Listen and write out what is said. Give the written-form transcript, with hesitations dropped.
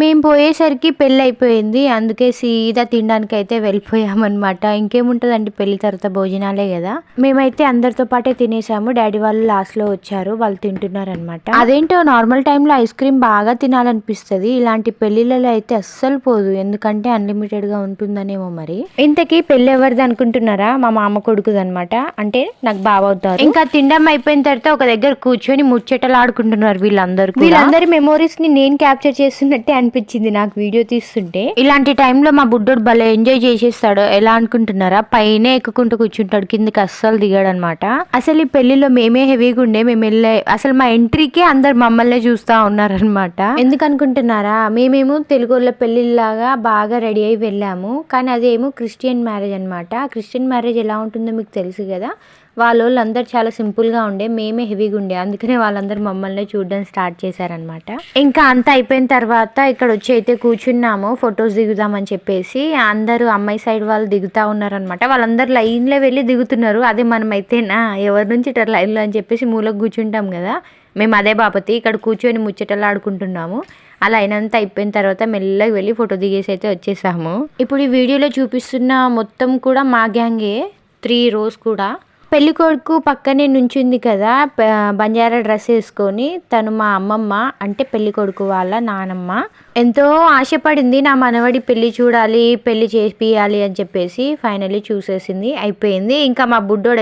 మేము పోయేసరికి పెళ్ళి అయిపోయింది. అందుకే సీదా తినడానికైతే వెళ్ళిపోయామనమాట. ఇంకేముంటదండి పెళ్లి తర్వాత భోజనాలే కదా. మేమైతే అందరితో పాటే తినేసాము. డాడీ వాళ్ళు లాస్ట్‌లో వచ్చారు. వాళ్ళు తింటున్నారనమాట. అదేంటో నార్మల్ టైమ్‌లో ఐస్ క్రీమ్ బాగా తినాలనిపిస్తది. ఇలాంటి పెళ్ళిళ్ళలో అయితే అస్సలు పోదు. ఎందుకంటే అన్‌లిమిటెడ్‌గా ఉంటుందనేమో మరి. ఇంతకీ పెళ్లి ఎవరిది అనుకుంటున్నారా? మా మామ కొడుకుదనమాట. అంటే నాకు బావ అవుతారు. ఇంకా తినడం అయిపోయిన తర్వాత ఒక దగ్గర కూర్చొని ముచ్చటలాడుకుంటున్నారు వీళ్ళందరూ. వీళ్ళందరి మెమోరీస్ ని నేను క్యాప్చర్ చేస్తున్నట్టే అనిపించింది నాకు వీడియో తీస్తుంటే. ఇలాంటి టైంలో మా బుడ్డోడు భలే ఎంజాయ్ చేసేస్తాడు. ఎలా అనుకుంటున్నారా? పైనే ఎక్కుకుంటూ కూర్చుంటాడు, కిందకి అస్సలు దిగాడనమాట. అసలు ఈ పెళ్లిలో మేమే హెవీగా ఉండే. మేము వెళ్ళే అసలు మా ఎంట్రీకే అందరు మమ్మల్ని చూస్తా ఉన్నారనమాట. ఎందుకు అనుకుంటున్నారా? మేమేమో తెలుగు వాళ్ళ పెళ్లిలాగా బాగా రెడీ అయి వెళ్ళాము. కానీ అదేమో క్రిస్టియన్ మ్యారేజ్ అనమాట. క్రిస్టియన్ మ్యారేజ్ ఎలా ఉంటుందో మీకు తెలుసు కదా. వాళ్ళందరూ చాలా సింపుల్గా ఉండే, మేమే హెవీగా ఉండే. అందుకనే వాళ్ళందరూ మమ్మల్ని చూడడం స్టార్ట్ చేశారనమాట. ఇంకా అంతా అయిపోయిన తర్వాత ఇక్కడ వచ్చి అయితే కూర్చున్నాము, ఫొటోస్ దిగుదామని చెప్పేసి. అందరూ అమ్మాయి సైడ్ వాళ్ళు దిగుతా ఉన్నారనమాట. వాళ్ళందరూ లైన్లో వెళ్ళి దిగుతున్నారు. అదే మనమైతేనా ఎవరి నుంచి ఇట్లా లైన్లో అని చెప్పేసి మూలకు కూర్చుంటాం కదా. మేము అదే బాపతి ఇక్కడ కూర్చొని ముచ్చటలు ఆడుకుంటున్నాము. అలా అయినంత అయిపోయిన తర్వాత మెల్లగా వెళ్ళి ఫోటో దిగేసి అయితే వచ్చేసాము. ఇప్పుడు ఈ వీడియోలో చూపిస్తున్న మొత్తం కూడా మా గ్యాంగే, 3 rows కూడా. పెళ్లి కొడుకు పక్కనే నుంచింది కదా బంజారా డ్రెస్ వేసుకొని. తను మా అమ్మమ్మ, అంటే పెళ్లి కొడుకు వాళ్ళ నానమ్మ. ఎంతో ఆశపడింది నా మనవడి పెళ్లి చూడాలి, పెళ్లి చేపియాలి అని చెప్పేసి. ఫైనల్లీ చూసేసింది, అయిపోయింది. ఇంకా మా బుడ్డోడు